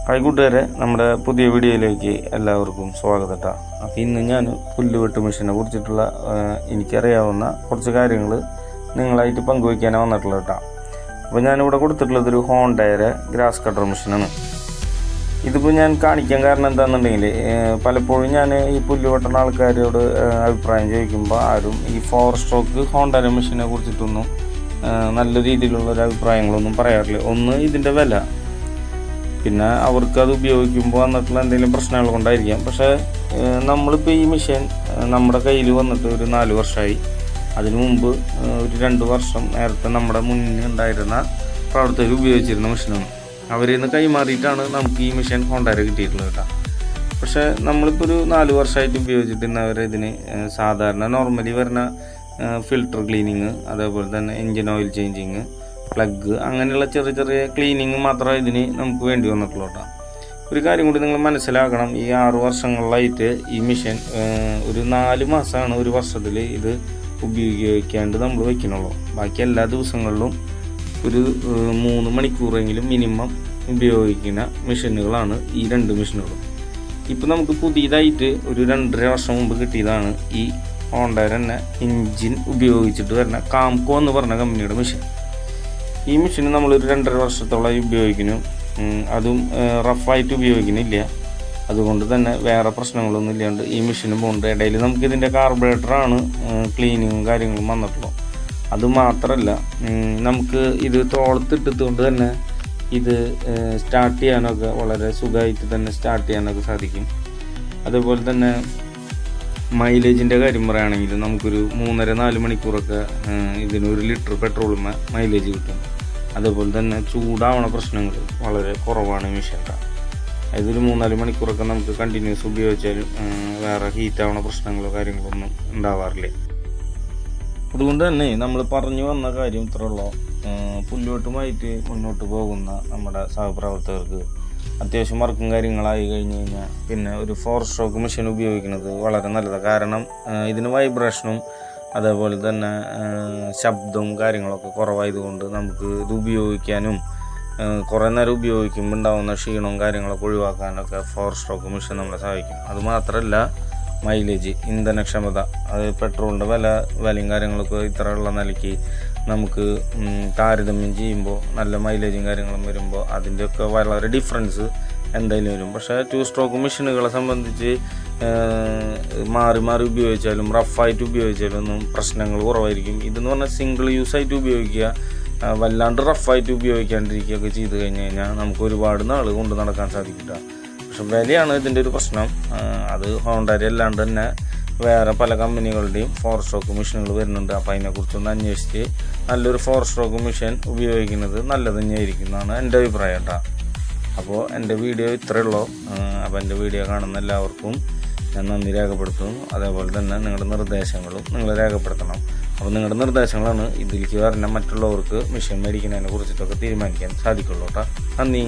Hi കൂട്ടുകാരെ, നമ്മുടെ പുതിയ വീഡിയോയിലേക്ക് എല്ലാവർക്കും സ്വാഗതം കേട്ടോ. അപ്പോൾ ഇന്ന് ഞാൻ പുല്ലുവെട്ട് മെഷീനെ കുറിച്ചിട്ടുള്ള എനിക്കറിയാവുന്ന കുറച്ച് കാര്യങ്ങൾ നിങ്ങളായിട്ട് പങ്കുവയ്ക്കാനാണ് വന്നിട്ടുള്ളത് കേട്ടോ. അപ്പോൾ ഞാനിവിടെ കൊടുത്തിട്ടുള്ളതൊരു ഹോണ്ടയുടെ ഗ്രാസ് കട്ടർ മെഷീനാണ്. ഇതിപ്പോൾ ഞാൻ കാണിക്കാൻ കാരണം എന്താണെന്നുണ്ടെങ്കിൽ പലപ്പോഴും ഞാൻ ഈ പുല്ല് വെട്ടുന്ന ആൾക്കാരോട് അഭിപ്രായം ചോദിക്കുമ്പോൾ ആരും ഈ 4 സ്ട്രോക്ക് ഹോണ്ടയുടെ മെഷീനെ കുറിച്ചിട്ടൊന്നും നല്ല രീതിയിലുള്ളൊരു അഭിപ്രായങ്ങളൊന്നും പറയാറില്ല. ഒന്ന് ഇതിൻ്റെ വില, പിന്നെ അവർക്കത് ഉപയോഗിക്കുമ്പോൾ വന്നിട്ടുള്ള എന്തെങ്കിലും പ്രശ്നങ്ങൾ കൊണ്ടായിരിക്കാം. പക്ഷേ നമ്മളിപ്പോൾ ഈ മെഷീൻ നമ്മുടെ കയ്യിൽ വന്നിട്ട് ഒരു 4 വർഷമായി. അതിനു മുമ്പ് ഒരു 2 വർഷം നേരത്തെ നമ്മുടെ മുന്നിൽ ഉണ്ടായിരുന്ന പ്രവർത്തകർ ഉപയോഗിച്ചിരുന്ന മെഷീനാണ്. അവരിൽ നിന്ന് കൈമാറിയിട്ടാണ് നമുക്ക് ഈ മെഷീൻ ഹോണ്ടയിൽ കിട്ടിയിട്ടുള്ളത് കേട്ടോ. പക്ഷേ നമ്മളിപ്പോൾ ഒരു 4 വർഷമായിട്ട് ഉപയോഗിച്ചിട്ട് ഇന്നവരെ ഇതിന് സാധാരണ നോർമലി വരുന്ന ഫിൽട്ടർ ക്ലീനിങ്, അതേപോലെ തന്നെ എൻജിൻ ഓയിൽ ചേഞ്ചിങ്, പ്ലഗ്, അങ്ങനെയുള്ള ചെറിയ ചെറിയ ക്ലീനിങ് മാത്രമേ ഇതിന് നമുക്ക് വേണ്ടി വന്നിട്ടുള്ളൂ കേട്ടോ. ഒരു കാര്യം കൂടി നിങ്ങൾ മനസ്സിലാക്കണം, ഈ 6 വർഷങ്ങളിലായിട്ട് ഈ മെഷീൻ ഒരു 4 മാസമാണ് ഒരു വർഷത്തിൽ ഇത് ഉപയോഗിക്കാണ്ട് നമ്മൾ വയ്ക്കണുള്ളൂ. ബാക്കി എല്ലാ ദിവസങ്ങളിലും ഒരു 3 മണിക്കൂറെങ്കിലും മിനിമം ഉപയോഗിക്കുന്ന മെഷീനുകളാണ് ഈ 2 മെഷീനുകളും. ഇപ്പോൾ നമുക്ക് പുതിയതായിട്ട് ഒരു 2.5 വർഷം മുമ്പ് കിട്ടിയതാണ് ഈ ഹോണ്ടയുടെ തന്നെ എൻജിൻ ഉപയോഗിച്ചിട്ട് വരുന്ന കാംകോ എന്ന് പറഞ്ഞ കമ്പനിയുടെ മെഷീൻ. ഈ മെഷീൻ നമ്മളൊരു 2.5 വർഷത്തോളം ഉപയോഗിക്കുന്നു. അതും റഫായിട്ട് ഉപയോഗിക്കുന്നില്ല. അതുകൊണ്ട് തന്നെ വേറെ പ്രശ്നങ്ങളൊന്നും ഇല്ലാണ്ട് ഈ മെഷീന് പോകുന്നുണ്ട്. ഇടയിൽ നമുക്കിതിൻ്റെ കാർബറേറ്ററാണ് ക്ലീനിങ്ങും കാര്യങ്ങളും വന്നിട്ടുള്ളൂ. അതുമാത്രമല്ല, നമുക്ക് ഇത് തോളത്തിട്ടതുകൊണ്ട് തന്നെ ഇത് സ്റ്റാർട്ട് ചെയ്യാനൊക്കെ വളരെ സുഖമായിട്ട് തന്നെ സ്റ്റാർട്ട് ചെയ്യാനൊക്കെ സാധിക്കും. അതേപോലെ തന്നെ മൈലേജിൻ്റെ കാര്യം പറയുകയാണെങ്കിൽ നമുക്കൊരു 3.5-4 മണിക്കൂറൊക്കെ ഇതിന് 1 ലിറ്റർ പെട്രോളും മൈലേജ് കിട്ടും. അതേപോലെ തന്നെ ചൂടാവണ പ്രശ്നങ്ങൾ വളരെ കുറവാണ് ഈ മെഷീൻ. അതായത് ഒരു 3-4 മണിക്കൂറൊക്കെ നമുക്ക് കണ്ടിന്യൂസ് ഉപയോഗിച്ചാലും വേറെ ഹീറ്റാവണ പ്രശ്നങ്ങളോ കാര്യങ്ങളൊന്നും ഉണ്ടാവാറില്ല. അതുകൊണ്ട് തന്നെ നമ്മൾ പറഞ്ഞു വന്ന കാര്യം ഇത്ര ഉള്ളൂ. പുല്ലുവെട്ടുമായിട്ട് മുന്നോട്ട് പോകുന്ന നമ്മുടെ സഹപ്രവർത്തകർക്ക് അത്യാവശ്യം വർക്കും കാര്യങ്ങളായി കഴിഞ്ഞ് കഴിഞ്ഞാൽ പിന്നെ ഒരു 4 സ്ട്രോക്ക് മെഷീൻ ഉപയോഗിക്കുന്നത് വളരെ നല്ലതാണ്. കാരണം ഇതിന് വൈബ്രേഷനും അതേപോലെ തന്നെ ശബ്ദവും കാര്യങ്ങളൊക്കെ കുറവായതുകൊണ്ട് നമുക്ക് ഇത് ഉപയോഗിക്കാനും കുറേ നേരം ഉപയോഗിക്കുമ്പോൾ ഉണ്ടാകുന്ന ക്ഷീണവും കാര്യങ്ങളൊക്കെ ഒഴിവാക്കാനൊക്കെ 4 സ്ട്രോക്ക് മെഷീൻ നമ്മളെ സഹായിക്കും. അതുമാത്രമല്ല, മൈലേജ്, ഇന്ധനക്ഷമത, അത് പെട്രോളിൻ്റെ വിലയും കാര്യങ്ങളൊക്കെ ഇത്ര ഉള്ള നിലയ്ക്ക് നമുക്ക് താരതമ്യം ചെയ്യുമ്പോൾ നല്ല മൈലേജും കാര്യങ്ങളും വരുമ്പോൾ അതിൻ്റെയൊക്കെ വളരെ ഡിഫറൻസ് എന്തായാലും വരും. പക്ഷേ 2 സ്ട്രോക്ക് മെഷീനുകളെ സംബന്ധിച്ച് മാറി മാറി ഉപയോഗിച്ചാലും റഫായിട്ട് ഉപയോഗിച്ചാലും ഒന്നും പ്രശ്നങ്ങൾ കുറവായിരിക്കും. ഇതെന്ന് പറഞ്ഞാൽ സിംഗിൾ യൂസായിട്ട് ഉപയോഗിക്കുക, വല്ലാണ്ട് റഫായിട്ട് ഉപയോഗിക്കാണ്ടിരിക്കുകയൊക്കെ ചെയ്ത് കഴിഞ്ഞ് കഴിഞ്ഞാൽ നമുക്ക് ഒരുപാട് നാൾ കൊണ്ട് നടക്കാൻ സാധിക്കില്ല. പക്ഷെ വിലയാണ് ഇതിൻ്റെ ഒരു പ്രശ്നം. അത് ഹോണ്ടയുടെ അല്ലാണ്ട് തന്നെ വേറെ പല കമ്പനികളുടെയും 4 സ്ട്രോക്ക് മെഷീനുകൾ വരുന്നുണ്ട്. അപ്പോൾ അതിനെക്കുറിച്ചൊന്ന് അന്വേഷിച്ച് നല്ലൊരു 4 സ്ട്രോക്ക് മെഷീൻ ഉപയോഗിക്കുന്നത് നല്ലത് തന്നെയായിരിക്കും എന്നാണ് എൻ്റെ അഭിപ്രായം കേട്ടോ. അപ്പോൾ എൻ്റെ വീഡിയോ ഇത്രയേ ഉള്ളൂ. അപ്പോൾ എൻ്റെ വീഡിയോ കാണുന്ന എല്ലാവർക്കും ഞാൻ നന്ദി രേഖപ്പെടുത്തുന്നു. അതേപോലെ തന്നെ നിങ്ങളുടെ നിർദ്ദേശങ്ങളും നിങ്ങൾ രേഖപ്പെടുത്തണം. അപ്പോൾ നിങ്ങളുടെ നിർദ്ദേശങ്ങളാണ് ഇതിലേക്ക് വരുന്ന മറ്റുള്ളവർക്ക് മെഷീൻ മേടിക്കുന്നതിനെ കുറിച്ചിട്ടൊക്കെ തീരുമാനിക്കാൻ സാധിക്കുള്ളൂ കേട്ടോ. നന്ദി.